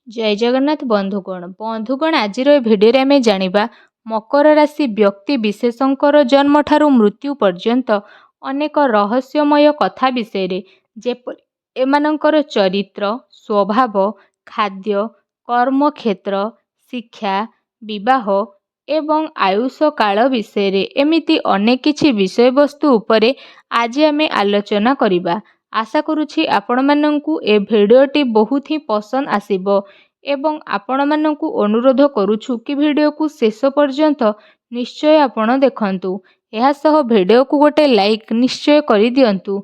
ଜୟ ଜଗନ୍ନାଥ ବନ୍ଧୁଗଣ ଆଜିର ଏ ଭିଡ଼ିଓରେ ଆମେ ଜାଣିବା ମକର ରାଶି ବ୍ୟକ୍ତି ବିଶେଷଙ୍କର ଜନ୍ମଠାରୁ ମୃତ୍ୟୁ ପର୍ଯ୍ୟନ୍ତ ଅନେକ ରହସ୍ୟମୟ କଥା ବିଷୟରେ, ଯେପରି ଏମାନଙ୍କର ଚରିତ୍ର, ସ୍ୱଭାବ, ଖାଦ୍ୟ, କର୍ମକ୍ଷେତ୍ର, ଶିକ୍ଷା, ବିବାହ ଏବଂ ଆୟୁଷ କାଳ ବିଷୟରେ। ଏମିତି ଅନେକ କିଛି ବିଷୟବସ୍ତୁ ଉପରେ ଆଜି ଆମେ ଆଲୋଚନା କରିବା। ଆଶା କରୁଛି ଆପଣମାନଙ୍କୁ ଏ ଭିଡ଼ିଓଟି ବହୁତ ହିଁ ପସନ୍ଦ ଆସିବ ଏବଂ ଆପଣମାନଙ୍କୁ ଅନୁରୋଧ କରୁଛୁ କି ଭିଡ଼ିଓକୁ ଶେଷ ପର୍ଯ୍ୟନ୍ତ ନିଶ୍ଚୟ ଆପଣ ଦେଖନ୍ତୁ। ଏହା ସହ ଭିଡ଼ିଓକୁ ଗୋଟେ ଲାଇକ୍ ନିଶ୍ଚୟ କରିଦିଅନ୍ତୁ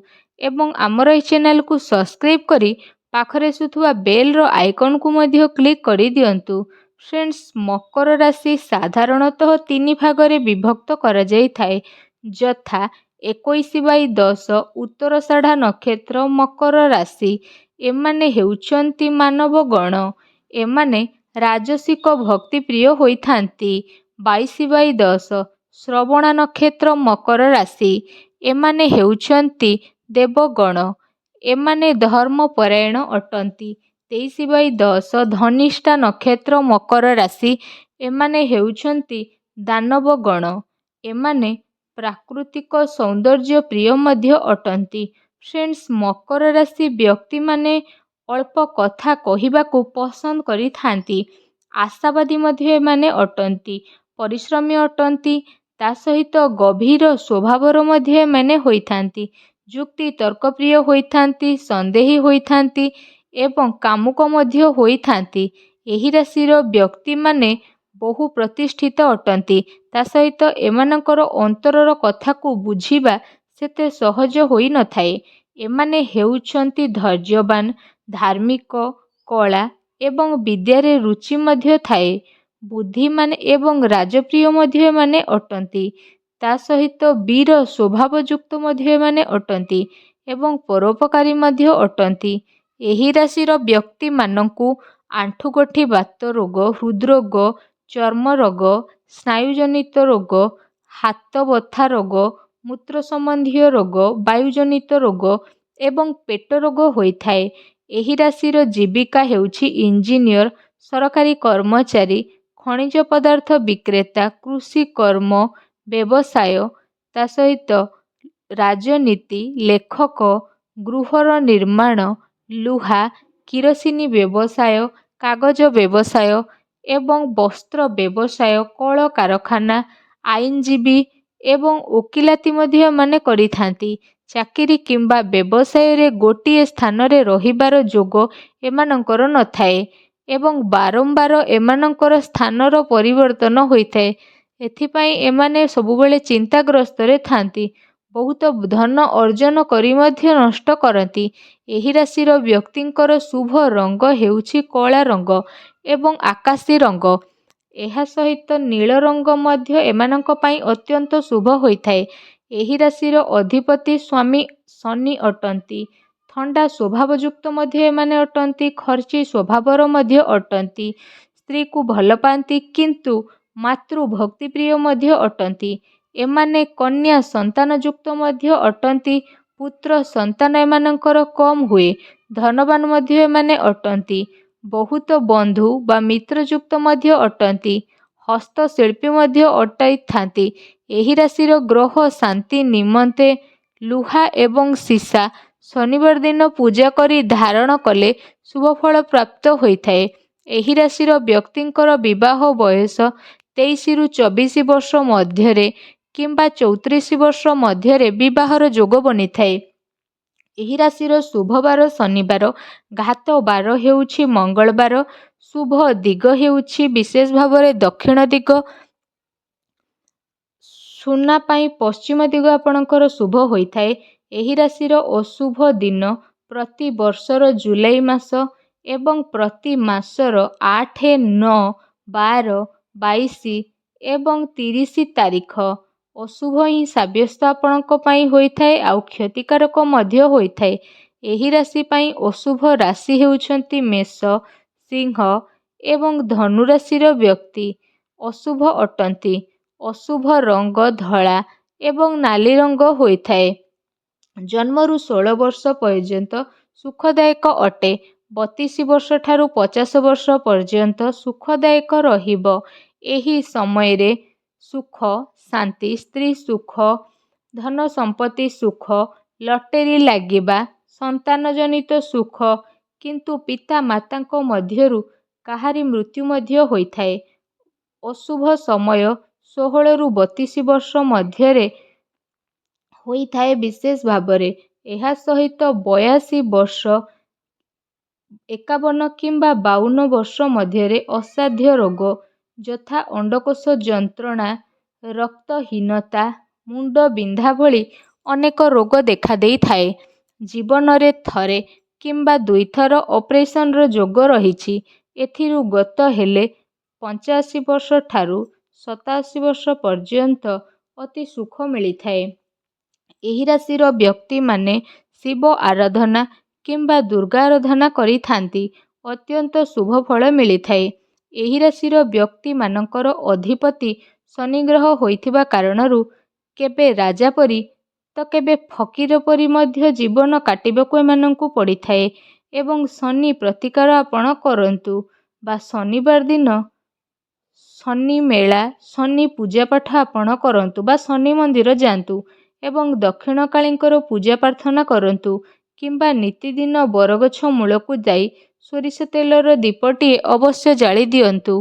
ଏବଂ ଆମର ଏହି ଚ୍ୟାନେଲକୁ ସବସ୍କ୍ରାଇବ୍ କରି ପାଖରେ ଆସୁଥିବା ବେଲ୍ର ଆଇକନ୍କୁ ମଧ୍ୟ କ୍ଲିକ୍ କରିଦିଅନ୍ତୁ। ଫ୍ରେଣ୍ଡସ୍, ମକର ରାଶି ସାଧାରଣତଃ 3 ଭାଗରେ ବିଭକ୍ତ କରାଯାଇଥାଏ, ଯଥା 21/10 ଉତ୍ତରାଷାଢ଼ ନକ୍ଷତ୍ର ମକର ରାଶି। ଏମାନେ ହେଉଛନ୍ତି ମାନବ ଗଣ। ଏମାନେ ରାଜସିକ ଭକ୍ତିପ୍ରିୟ ହୋଇଥାନ୍ତି। 22/10 ଶ୍ରବଣ ନକ୍ଷତ୍ର ମକର ରାଶି। ଏମାନେ ହେଉଛନ୍ତି ଦେବଗଣ। ଏମାନେ ଧର୍ମପରାୟଣ ଅଟନ୍ତି। 23/10 ଧନିଷ୍ଠା ନକ୍ଷତ୍ର ମକର ରାଶି। ଏମାନେ ହେଉଛନ୍ତି ଦାନବଗଣ। ଏମାନେ ପ୍ରାକୃତିକ ସୌନ୍ଦର୍ଯ୍ୟ ପ୍ରିୟ ମଧ୍ୟ ଅଟନ୍ତି। ଫ୍ରେଣ୍ଡସ୍, ମକର ରାଶି ବ୍ୟକ୍ତିମାନେ ଅଳ୍ପ କଥା କହିବାକୁ ପସନ୍ଦ କରିଥାନ୍ତି। ଆଶାବାଦୀ ମଧ୍ୟ ଏମାନେ ଅଟନ୍ତି। ପରିଶ୍ରମୀ ଅଟନ୍ତି। ତା ସହିତ ଗଭୀର ସ୍ୱଭାବର ମଧ୍ୟ ଏମାନେ ହୋଇଥାନ୍ତି। ଯୁକ୍ତି ତର୍କପ୍ରିୟ ହୋଇଥାନ୍ତି, ସନ୍ଦେହୀ ହୋଇଥାନ୍ତି ଏବଂ କାମୁକ ମଧ୍ୟ ହୋଇଥାନ୍ତି। ଏହି ରାଶିର ବ୍ୟକ୍ତିମାନେ ବହୁ ପ୍ରତିଷ୍ଠିତ ଅଟନ୍ତି। ତା ସହିତ ଏମାନଙ୍କର ଅନ୍ତରର କଥାକୁ ବୁଝିବା ସେତେ ସହଜ ହୋଇନଥାଏ। ଏମାନେ ହେଉଛନ୍ତି ଧୈର୍ଯ୍ୟବାନ, ଧାର୍ମିକ, କଳା ଏବଂ ବିଦ୍ୟାରେ ରୁଚି ମଧ୍ୟ ଥାଏ। ବୁଦ୍ଧିମାନ ଏବଂ ରାଜପ୍ରିୟ ମଧ୍ୟ ଏମାନେ ଅଟନ୍ତି। ତା ସହିତ ବୀର ସ୍ୱଭାବଯୁକ୍ତ ମଧ୍ୟ ଏମାନେ ଅଟନ୍ତି ଏବଂ ପରୋପକାରୀ ମଧ୍ୟ ଅଟନ୍ତି। ଏହି ରାଶିର ବ୍ୟକ୍ତିମାନଙ୍କୁ ଆଣ୍ଠୁଗଣ୍ଠି ବାତ ରୋଗ, ହୃଦରୋଗ, ଚର୍ମରୋଗ, ସ୍ନାୟୁଜନିତ ରୋଗ, ହାତ ବଥା ରୋଗ, ମୂତ୍ର ସମ୍ବନ୍ଧୀୟ ରୋଗ, ବାୟୁଜନିତ ରୋଗ ଏବଂ ପେଟ ରୋଗ ହୋଇଥାଏ। ଏହି ରାଶିର ଜୀବିକା ହେଉଛି ଇଞ୍ଜିନିୟର, ସରକାରୀ କର୍ମଚାରୀ, ଖଣିଜ ପଦାର୍ଥ ବିକ୍ରେତା, କୃଷି କର୍ମ, ବ୍ୟବସାୟ, ତା ସହିତ ରାଜନୀତି, ଲେଖକ, ଗୃହର ନିର୍ମାଣ, ଲୁହା, କିରୋସିନି ବ୍ୟବସାୟ, କାଗଜ ବ୍ୟବସାୟ ଏବଂ ବସ୍ତ୍ର ବ୍ୟବସାୟ, କଳକାରଖାନା, ଆଇନଜୀବୀ ଏବଂ ଓକିଲାତି ମଧ୍ୟ ଏମାନେ କରିଥାନ୍ତି। ଚାକିରି କିମ୍ବା ବ୍ୟବସାୟରେ ଗୋଟିଏ ସ୍ଥାନରେ ରହିବାର ଯୋଗ ଏମାନଙ୍କର ନଥାଏ ଏବଂ ବାରମ୍ବାର ଏମାନଙ୍କର ସ୍ଥାନର ପରିବର୍ତ୍ତନ ହୋଇଥାଏ। ଏଥିପାଇଁ ଏମାନେ ସବୁବେଳେ ଚିନ୍ତାଗ୍ରସ୍ତରେ ଥାନ୍ତି। ବହୁତ ଧନ ଅର୍ଜନ କରି ମଧ୍ୟ ନଷ୍ଟ କରନ୍ତି। ଏହି ରାଶିର ବ୍ୟକ୍ତିଙ୍କର ଶୁଭ ରଙ୍ଗ ହେଉଛି କଳା ରଙ୍ଗ ଏବଂ ଆକାଶୀ ରଙ୍ଗ। ଏହା ସହିତ ନୀଳ ରଙ୍ଗ ମଧ୍ୟ ଏମାନଙ୍କ ପାଇଁ ଅତ୍ୟନ୍ତ ଶୁଭ ହୋଇଥାଏ। ଏହି ରାଶିର ଅଧିପତି ସ୍ୱାମୀ ଶନି ଅଟନ୍ତି। ଥଣ୍ଡା ସ୍ୱଭାବଯୁକ୍ତ ମଧ୍ୟ ଏମାନେ ଅଟନ୍ତି। ଖର୍ଚ୍ଚୀ ସ୍ୱଭାବର ମଧ୍ୟ ଅଟନ୍ତି। ସ୍ତ୍ରୀକୁ ଭଲ ପାଆନ୍ତି କିନ୍ତୁ ମାତୃଭକ୍ତିପ୍ରିୟ ମଧ୍ୟ ଅଟନ୍ତି। ଏମାନେ କନ୍ୟା ସନ୍ତାନଯୁକ୍ତ ମଧ୍ୟ ଅଟନ୍ତି। ପୁତ୍ର ସନ୍ତାନ ଏମାନଙ୍କର କମ୍ ହୁଏ। ଧନବାନ ମଧ୍ୟ ଏମାନେ ଅଟନ୍ତି। ବହୁତ ବନ୍ଧୁ ବା ମିତ୍ରଯୁକ୍ତ ମଧ୍ୟ ଅଟନ୍ତି। ହସ୍ତଶିଳ୍ପୀ ମଧ୍ୟ ଅଟାଇଥାନ୍ତି। ଏହି ରାଶିର ଗ୍ରହ ଶାନ୍ତି ନିମନ୍ତେ ଲୁହା ଏବଂ ସୀସା ଶନିବାର ଦିନ ପୂଜା କରି ଧାରଣ କଲେ ଶୁଭଫଳ ପ୍ରାପ୍ତ ହୋଇଥାଏ। ଏହି ରାଶିର ବ୍ୟକ୍ତିଙ୍କର ବିବାହ ବୟସ 23ରୁ 24 ବର୍ଷ ମଧ୍ୟରେ କିମ୍ବା 34 ବର୍ଷ ମଧ୍ୟରେ ବିବାହର ଯୋଗ ବନିଥାଏ। ଏହି ରାଶିର ଶୁଭବାର ଶନିବାର, ଘାତ ବାର ହେଉଛି ମଙ୍ଗଳବାର, ଶୁଭ ଦିଗ ହେଉଛି ବିଶେଷ ଭାବରେ ଦକ୍ଷିଣ ଦିଗ। ସୁନା ପାଇଁ ପଶ୍ଚିମ ଦିଗ ଆପଣଙ୍କର ଶୁଭ ହୋଇଥାଏ। ଏହି ରାଶିର ଅଶୁଭ ଦିନ ପ୍ରତି ବର୍ଷର ଜୁଲାଇ ମାସ ଏବଂ ପ୍ରତି ମାସର 8, 9, 12, 22 ଏବଂ 30 ତାରିଖ ଅଶୁଭ ହିଁ ସାବ୍ୟସ୍ତ ଆପଣଙ୍କ ପାଇଁ ହୋଇଥାଏ, ଆଉ କ୍ଷତିକାରକ ମଧ୍ୟ ହୋଇଥାଏ। ଏହି ରାଶି ପାଇଁ ଅଶୁଭ ରାଶି ହେଉଛନ୍ତି ମେଷ, ସିଂହ ଏବଂ ଧନୁ ରାଶିର ବ୍ୟକ୍ତି ଅଶୁଭ ଅଟନ୍ତି। ଅଶୁଭ ରଙ୍ଗ ଧଳା ଏବଂ ନାଲି ରଙ୍ଗ ହୋଇଥାଏ। ଜନ୍ମରୁ 16 ବର୍ଷ ପର୍ଯ୍ୟନ୍ତ ସୁଖଦାୟକ ଅଟେ। 32 ବର୍ଷ ଠାରୁ 50 ବର୍ଷ ପର୍ଯ୍ୟନ୍ତ ସୁଖଦାୟକ ରହିବ। ଏହି ସମୟରେ ସୁଖ, ଶାନ୍ତି, ସ୍ତ୍ରୀ ସୁଖ, ଧନ ସମ୍ପତ୍ତି ସୁଖ, ଲଟେରୀ ଲାଗିବା, ସନ୍ତାନଜନିତ ସୁଖ, କିନ୍ତୁ ପିତା ମାତାଙ୍କ ମଧ୍ୟରୁ କାହାରି ମୃତ୍ୟୁ ମଧ୍ୟ ହୋଇଥାଏ। ଅଶୁଭ ସମୟ 16 ରୁ 32 ବର୍ଷ ମଧ୍ୟରେ ହୋଇଥାଏ ବିଶେଷ ଭାବରେ। ଏହା ସହିତ 82 ବର୍ଷ, 51 କିମ୍ବା 52 ବର୍ଷ ମଧ୍ୟରେ ଅସାଧ୍ୟ ରୋଗ ଯଥା ଅଣ୍ଡକୋଷ ଯନ୍ତ୍ରଣା, ରକ୍ତହୀନତା, ମୁଣ୍ଡ ବିନ୍ଧା ଭଳି ଅନେକ ରୋଗ ଦେଖାଦେଇଥାଏ। ଜୀବନରେ ଥରେ କିମ୍ବା ଦୁଇଥର ଅପରେସନର ଯୋଗ ରହିଛି। ଏଥିରୁ ଗତ ହେଲେ 85 ବର୍ଷ ଠାରୁ 87 ବର୍ଷ ପର୍ଯ୍ୟନ୍ତ ଅତି ସୁଖ ମିଳିଥାଏ। ଏହି ରାଶିର ବ୍ୟକ୍ତିମାନେ ଶିବ ଆରାଧନା କିମ୍ବା ଦୁର୍ଗା ଆରାଧନା କରିଥାନ୍ତି। ଅତ୍ୟନ୍ତ ଶୁଭ ଫଳ ମିଳିଥାଏ। ଏହି ରାଶିର ବ୍ୟକ୍ତିମାନଙ୍କର ଅଧିପତି ଶନି ଗ୍ରହ ହୋଇଥିବା କାରଣରୁ କେବେ ରାଜା ପରି ତ କେବେ ଫକୀର ପରି ମଧ୍ୟ ଜୀବନ କାଟିବାକୁ ଏମାନଙ୍କୁ ପଡ଼ିଥାଏ। ଏବଂ ଶନି ପ୍ରତିକାର ଆପଣ କରନ୍ତୁ ବା ଶନିବାର ଦିନ ଶନି ମେଳା, ଶନି ପୂଜାପାଠ ଆପଣ କରନ୍ତୁ ବା ଶନି ମନ୍ଦିର ଯାଆନ୍ତୁ ଏବଂ ଦକ୍ଷିଣକାଳୀଙ୍କର ପୂଜା ପ୍ରାର୍ଥନା କରନ୍ତୁ କିମ୍ବା ନିତିଦିନ ବରଗଛ ମୂଳକୁ ଯାଇ ସୋରିଷ ତେଲର ଦୀପଟିଏ ଅବଶ୍ୟ ଜାଳି ଦିଅନ୍ତୁ।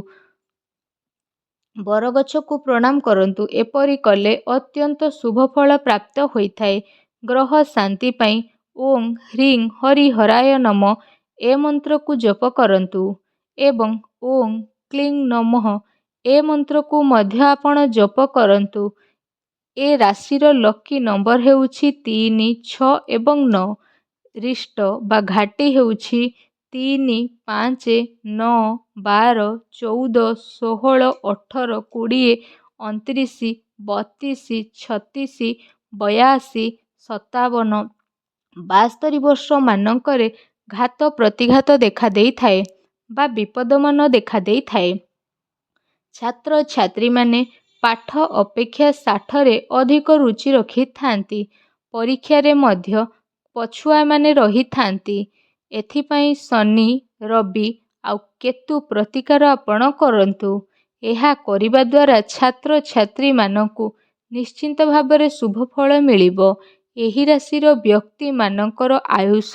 ବରଗଛକୁ ପ୍ରଣାମ କରନ୍ତୁ। ଏପରି କଲେ ଅତ୍ୟନ୍ତ ଶୁଭ ଫଳ ପ୍ରାପ୍ତ ହୋଇଥାଏ। ଗ୍ରହ ଶାନ୍ତି ପାଇଁ ଓଂ ହ୍ରିଂ ହରି ହରାୟ ନମ ଏ ମନ୍ତ୍ରକୁ ଜପ କରନ୍ତୁ ଏବଂ ଓଂ କ୍ଲିଂ ନମଃ ଏ ମନ୍ତ୍ରକୁ ମଧ୍ୟ ଆପଣ ଜପ କରନ୍ତୁ। ଏ ରାଶିର ଲକି ନମ୍ବର ହେଉଛି 3, 6 ଏବଂ 9। ରିଷ୍ଟ ବା ଘାଟି ହେଉଛି 3, 5, 9, 12, 14, 16, 18, 20, 29, 32, 36, 82, 57, 72 ବର୍ଷ ମାନଙ୍କରେ ଘାତ ପ୍ରତିଘାତ ଦେଖାଦେଇଥାଏ ବା ବିପଦମାନ ଦେଖାଦେଇଥାଏ। ଛାତ୍ରଛାତ୍ରୀମାନେ ପାଠ ଅପେକ୍ଷା ଶାଠରେ ଅଧିକ ରୁଚି ରଖିଥାନ୍ତି। ପରୀକ୍ଷାରେ ମଧ୍ୟ ପଛୁଆମାନେ ରହିଥାନ୍ତି। ଏଥିପାଇଁ ଶନି, ରବି ଆଉ କେତୁ ପ୍ରତିକାର ଆପଣ କରନ୍ତୁ। ଏହା କରିବା ଦ୍ୱାରା ଛାତ୍ରଛାତ୍ରୀମାନଙ୍କୁ ନିଶ୍ଚିନ୍ତ ଭାବରେ ଶୁଭ ଫଳ ମିଳିବ। ଏହି ରାଶିର ବ୍ୟକ୍ତିମାନଙ୍କର ଆୟୁଷ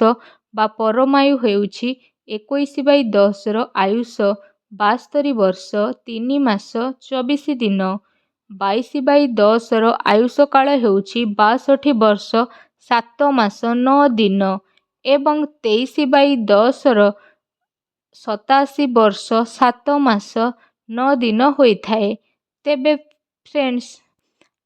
ବା ପରମାୟୁ ହେଉଛି 21/10ର ଆୟୁଷ 72 ବର୍ଷ 3 ମାସ 24 ଦିନ। 22/10ର ଆୟୁଷ କାଳ ହେଉଛି 62 ବର୍ଷ 7 ମାସ 9 ଦିନ ଏବଂ 23/10ର 87 ବର୍ଷ 7 ମାସ 9 ଦିନ ହୋଇଥାଏ। ତେବେ ଫ୍ରେଣ୍ଡସ୍,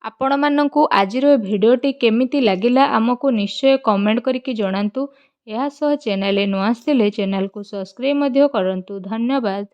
ଆପଣମାନଙ୍କୁ ଆଜିର ଭିଡ଼ିଓଟି କେମିତି ଲାଗିଲା ଆମକୁ ନିଶ୍ଚୟ କମେଣ୍ଟ କରିକି ଜଣାନ୍ତୁ। ଏହା ସହ ଚ୍ୟାନେଲରେ ନୂଆ ଆସିଥିଲେ ଚ୍ୟାନେଲକୁ ସବସ୍କ୍ରାଇବ୍ ମଧ୍ୟ କରନ୍ତୁ। ଧନ୍ୟବାଦ।